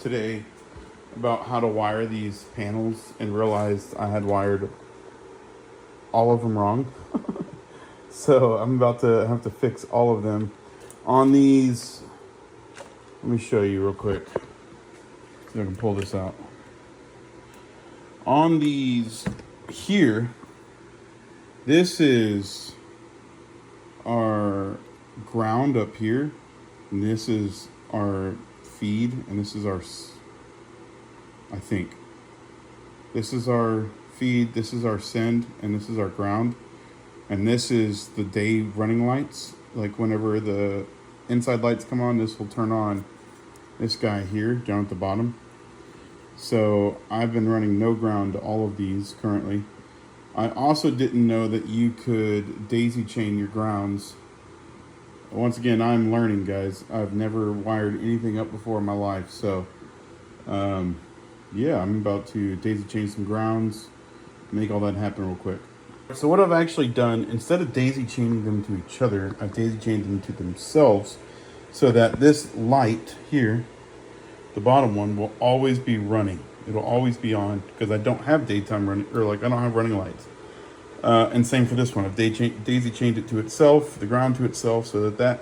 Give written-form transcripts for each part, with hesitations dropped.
today about how to wire these panels and realized I had wired all of them wrong. So I'm about to have to fix all of them. On these, let me show you real quick. See if I can pull this out. On these here, this is our ground up here, and this is our feed, and this is our, I think, this is our feed, this is our send, and this is our ground. And this is the day running lights. Like whenever the inside lights come on, this will turn on this guy here down at the bottom. So I've been running no ground to all of these currently. I also didn't know that you could daisy chain your grounds. Once again, I'm learning, guys. I've never wired anything up before in my life. So yeah, I'm about to daisy chain some grounds, make all that happen real quick. So what I've actually done, instead of daisy chaining them to each other, I've daisy chained them to themselves so that this light here, the bottom one, will always be running. It'll always be on because I don't have daytime running, or like I don't have running lights. And same for this one. I've daisy chained it to itself, the ground to itself, so that that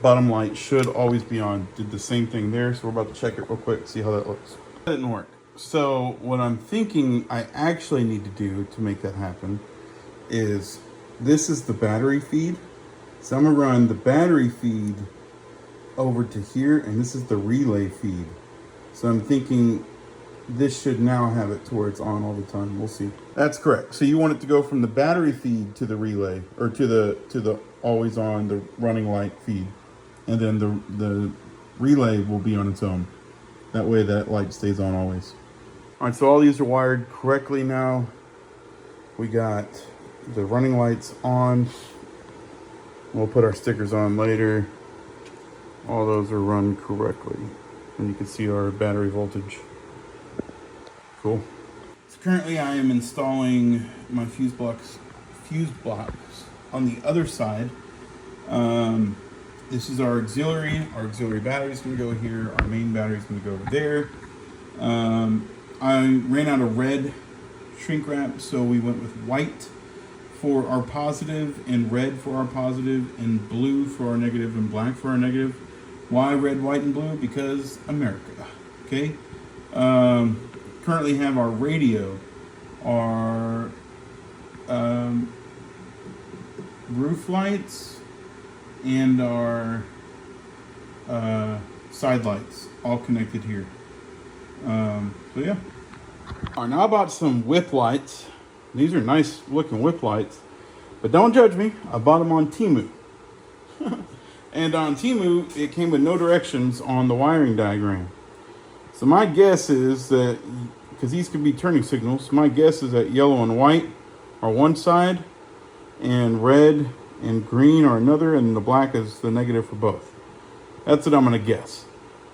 bottom light should always be on. Did the same thing there, so we're about to check it real quick, see how that looks. That didn't work. So what I'm thinking I actually need to do to make that happen is, this is the battery feed. So I'm gonna run the battery feed over to here, and this is the relay feed. So I'm thinking this should now have it to where it's on all the time. We'll see. That's correct. So you want it to go from the battery feed to the relay, or to the always on, the running light feed, and then the relay will be on its own. That way that light stays on always. All right, so all these are wired correctly now. We got the running lights on. We'll put our stickers on later. All those are run correctly. And you can see our battery voltage. Cool. So currently I am installing my fuse blocks on the other side. This is our auxiliary. Our auxiliary battery is going to go here. Our main battery is going to go over there. I ran out of red shrink wrap, so we went with white for our positive, and red for our positive, and blue for our negative, and black for our negative. Why red, white, and blue? Because America. Okay. Currently have our radio, our roof lights, and our side lights all connected here. So yeah. All right, now I bought some whip lights. These are nice looking whip lights, but don't judge me. I bought them on TEMU. And on TEMU, it came with no directions on the wiring diagram. So my guess is that, because these could be turning signals, my guess is that yellow and white are one side, and red and green are another, and the black is the negative for both. That's what I'm gonna guess.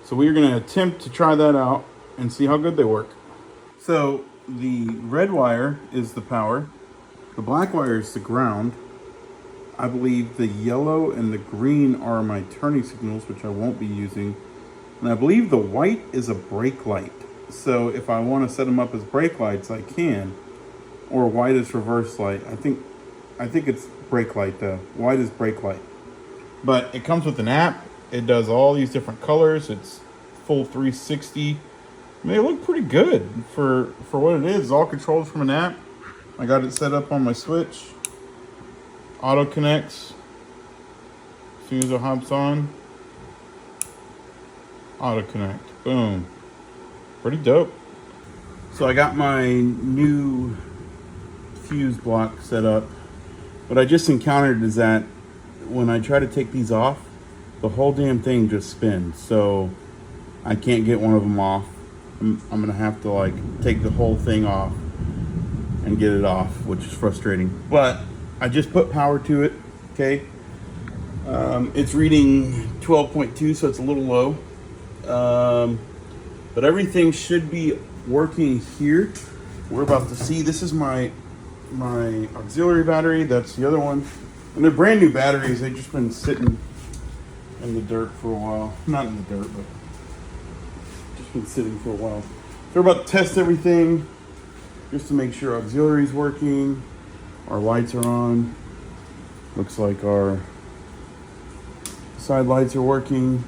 So we're gonna attempt to try that out and see how good they work. So the red wire is the power, the black wire is the ground. I believe the yellow and the green are my turning signals, which I won't be using. And I believe the white is a brake light. So if I want to set them up as brake lights, I can. Or white is reverse light. I think it's brake light though. White is brake light. But it comes with an app. It does all these different colors. It's full 360. I mean, they look pretty good for what it is. All controlled from an app. I got it set up on my switch. Auto connects. As soon as it hops on, auto connect. Boom. Pretty dope. So I got my new fuse block set up. What I just encountered is that when I try to take these off, the whole damn thing just spins. So I can't get one of them off. I'm gonna have to like take the whole thing off and get it off, which is frustrating. But I just put power to it, okay? It's reading 12.2, so it's a little low. But everything should be working here. We're about to see, this is my auxiliary battery, that's the other one. And they're brand new batteries, they've just been sitting in the dirt for a while. Not in the dirt, but just been sitting for a while. So we're about to test everything just to make sure auxiliary is working. Our lights are on. Looks like our side lights are working.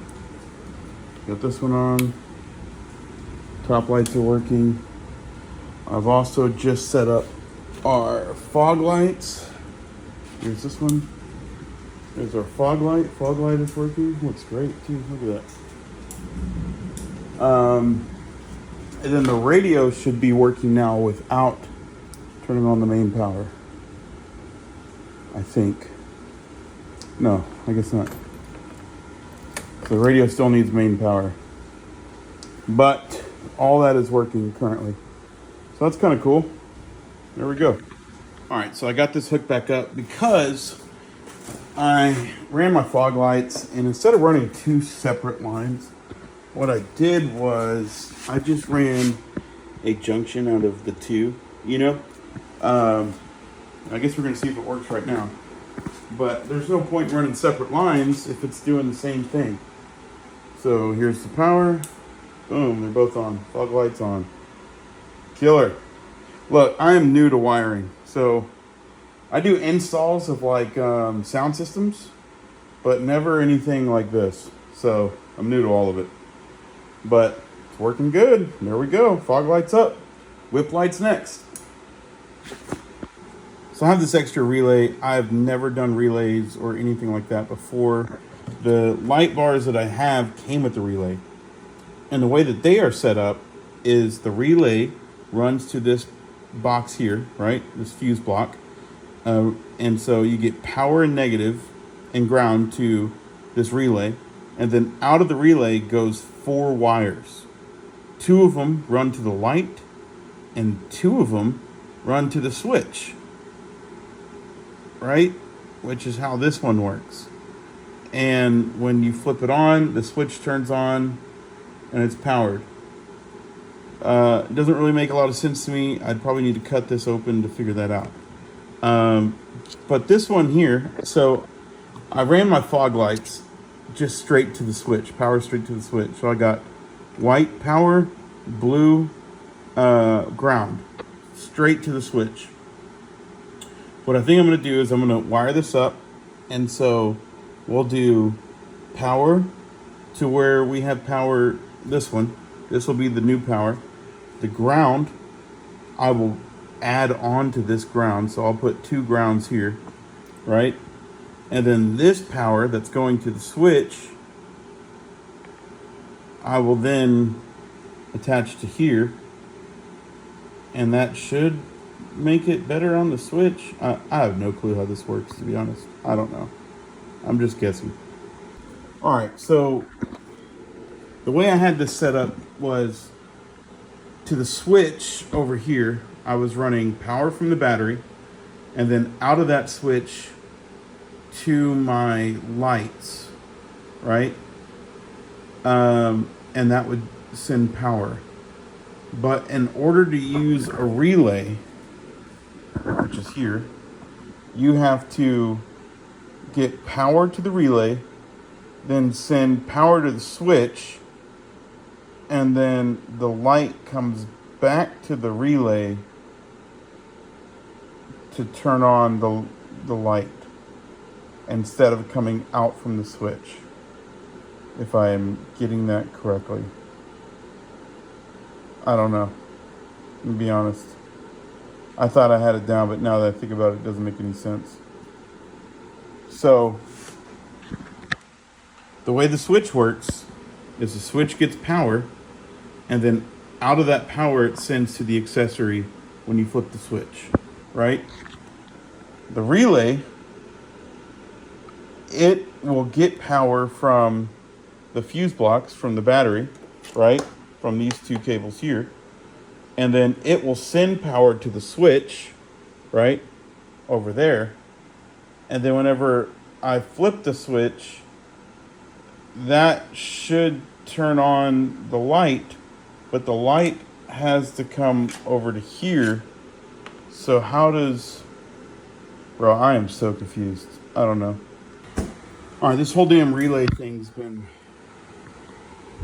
Got this one on. Top lights are working. I've also just set up our fog lights. Here's this one. There's our fog light. Fog light is working. Looks great too. Look at that. And then the radio should be working now without turning on the main power. I think. No, I guess not. So the radio still needs main power. But all that is working currently. So that's kind of cool. There we go. All right, so I got this hooked back up because I ran my fog lights, and instead of running two separate lines, what I did was I just ran a junction out of the two, you know? I guess we're gonna see if it works right now. But there's no point running separate lines if it's doing the same thing. So here's the power. Boom, they're both on. Fog lights on. Killer. Look, I am new to wiring. So I do installs of like sound systems, but never anything like this. So I'm new to all of it. But it's working good. There we go. Fog lights up. Whip lights next. So I have this extra relay. I've never done relays or anything like that before. The light bars that I have came with the relay. And the way that they are set up is the relay runs to this box here, right? This fuse block. And so you get power and negative and ground to this relay. And then out of the relay goes 4 wires. 2 of them run to the light and 2 of them run to the switch. Right? Which is how this one works. And when you flip it on, the switch turns on and it's powered. It doesn't really make a lot of sense to me. I'd probably need to cut this open to figure that out. But this one here, so I ran my fog lights just straight to the switch, power straight to the switch. So I got white power, blue ground, straight to the switch. What I think I'm gonna do is I'm gonna wire this up, and so we'll do power to where we have power, this one. This will be the new power. The ground, I will add on to this ground, so I'll put 2 grounds here, right? And then this power that's going to the switch, I will then attach to here, and that should make it better on the switch. I have no clue how this works, to be honest. I don't know. I'm just guessing. All right, so the way I had this set up was to the switch over here, I was running power from the battery, and then out of that switch to my lights, right? And that would send power. But in order to use a relay, which is here, you have to get power to the relay, then send power to the switch, and then the light comes back to the relay to turn on the light instead of coming out from the switch, if I am getting that correctly. I don't know, to be honest. I thought I had it down, but now that I think about it, it doesn't make any sense. So the way the switch works is the switch gets power, and then out of that power it sends to the accessory when you flip the switch, right? The relay, it will get power from the fuse blocks from the battery, right? From these 2 cables here. And then it will send power to the switch, right? Over there. And then whenever I flip the switch, that should turn on the light, but the light has to come over to here. So how does, bro, I am so confused. I don't know. All right, this whole damn relay thing's been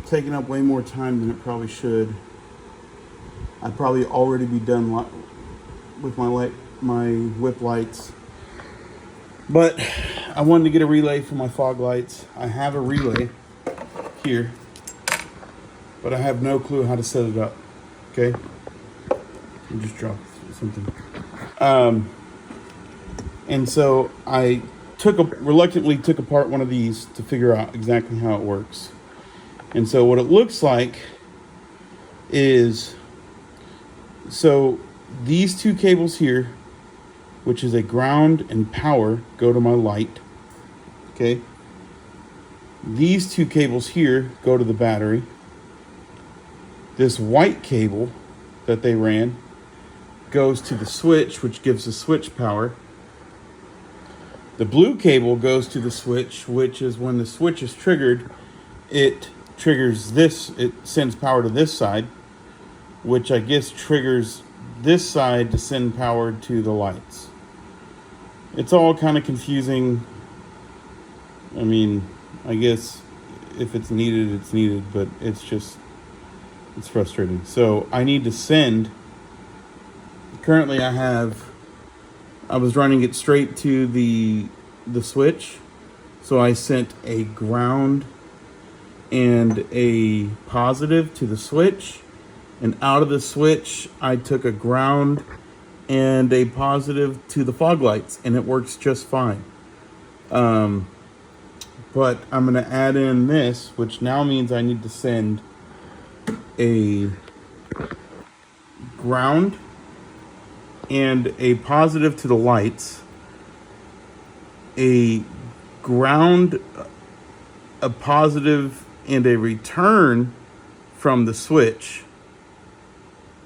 taking up way more time than it probably should. I'd probably already be done with my whip lights. But I wanted to get a relay for my fog lights. I have a relay here, but I have no clue how to set it up. Okay? I just dropped something. And so I reluctantly took apart one of these to figure out exactly how it works. And so what it looks like is, so these two cables here, which is a ground and power, go to my light. Okay. These two cables here go to the battery. This white cable that they ran goes to the switch, which gives the switch power. The blue cable goes to the switch, which is when the switch is triggered, it triggers this, it sends power to this side, which I guess triggers this side to send power to the lights. It's all kind of confusing. I mean, I guess if it's needed, it's needed, but it's frustrating. So I need to send, currently I was running it straight to the switch. So I sent a ground and a positive to the switch, and out of the switch I took a ground and a positive to the fog lights, and it works just fine. But I'm going to add in this, which now means I need to send a ground and a positive to the lights, a ground, a positive, and a return from the switch.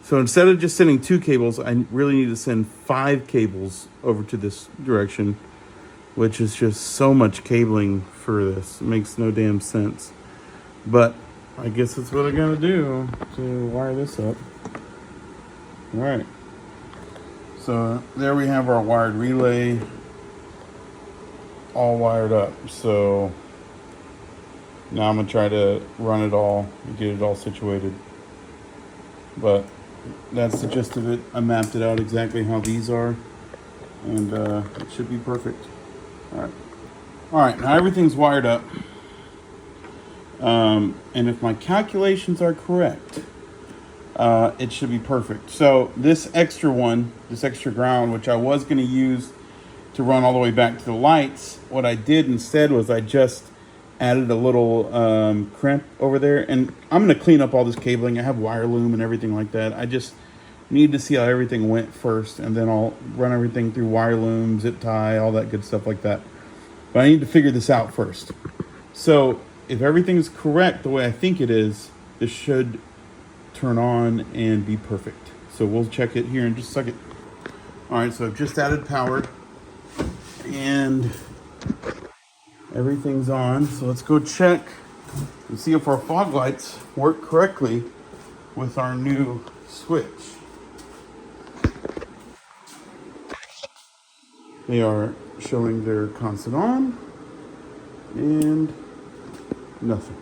So instead of just sending 2 cables, I really need to send 5 cables over to this direction, which is just so much cabling for this. It makes no damn sense. But I guess that's what I gotta do to wire this up. All right. So there we have our wired relay all wired up. So now I'm gonna try to run it all and get it all situated. But that's the gist of it. I mapped it out exactly how these are, and it should be perfect. All right, now everything's wired up. And if my calculations are correct, it should be perfect. So this extra ground, which I was going to use to run all the way back to the lights, what I did instead was I just added a little crimp over there, and I'm going to clean up all this cabling. I have wire loom and everything like that. I just need to see how everything went first, and then I'll run everything through wire loom, zip tie, all that good stuff like that. But I need to figure this out first. So if everything's correct the way I think it is, this should turn on and be perfect. So we'll check it here in just a second. All right, so I've just added power and everything's on. So let's go check and see if our fog lights work correctly with our new switch. They are showing their constant on and nothing.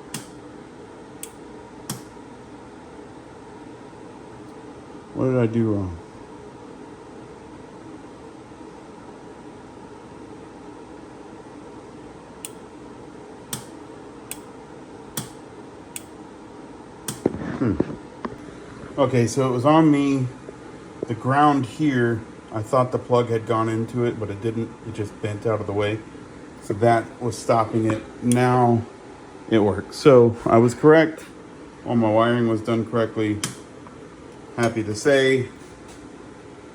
What did I do wrong? Okay, so it was on me. The ground here, I thought the plug had gone into it, but it didn't. It just bent out of the way. So that was stopping it. Now it works. So I was correct. All my wiring was done correctly. Happy to say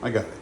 I got it.